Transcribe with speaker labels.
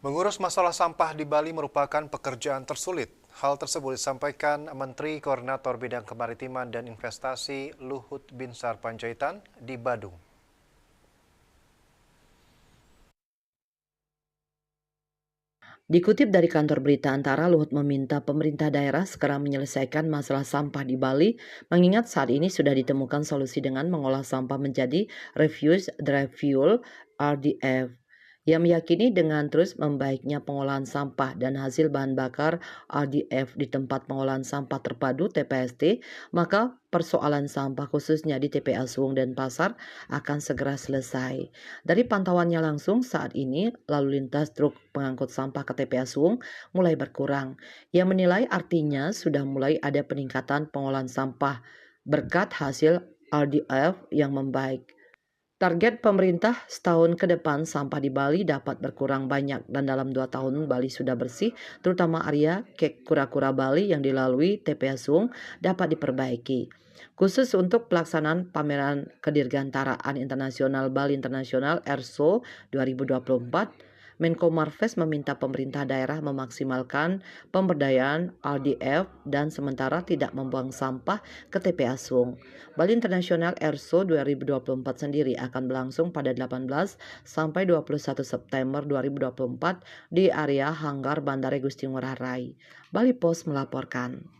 Speaker 1: Mengurus masalah sampah di Bali merupakan pekerjaan tersulit. Hal tersebut disampaikan Menteri Koordinator Bidang Kemaritiman dan Investasi Luhut Binsar Panjaitan di Badung.
Speaker 2: Dikutip dari kantor berita Antara, Luhut meminta pemerintah daerah segera menyelesaikan masalah sampah di Bali, mengingat saat ini sudah ditemukan solusi dengan mengolah sampah menjadi refuse drive fuel (RDF). Ia meyakini dengan terus membaiknya pengolahan sampah dan hasil bahan bakar RDF di tempat pengolahan sampah terpadu (TPST), maka persoalan sampah khususnya di TPA Suwung dan Pasar akan segera selesai. Dari pantauannya langsung saat ini, lalu lintas truk pengangkut sampah ke TPA Suwung mulai berkurang. Ia menilai artinya sudah mulai ada peningkatan pengolahan sampah berkat hasil RDF yang membaik. Target pemerintah setahun ke depan sampah di Bali dapat berkurang banyak dan dalam 2 tahun Bali sudah bersih, terutama area Kek Kura-Kura Bali yang dilalui TPA Suwung dapat diperbaiki. Khusus untuk pelaksanaan pameran Kedirgantaraan Internasional Bali Internasional ERSO 2024, Menko Marves meminta pemerintah daerah memaksimalkan pemberdayaan RDF dan sementara tidak membuang sampah ke TPA Suwung. Bali Internasional ERSO 2024 sendiri akan berlangsung pada 18 sampai 21 September 2024 di area Hanggar Bandara Gusti Ngurah Rai. Bali Post melaporkan.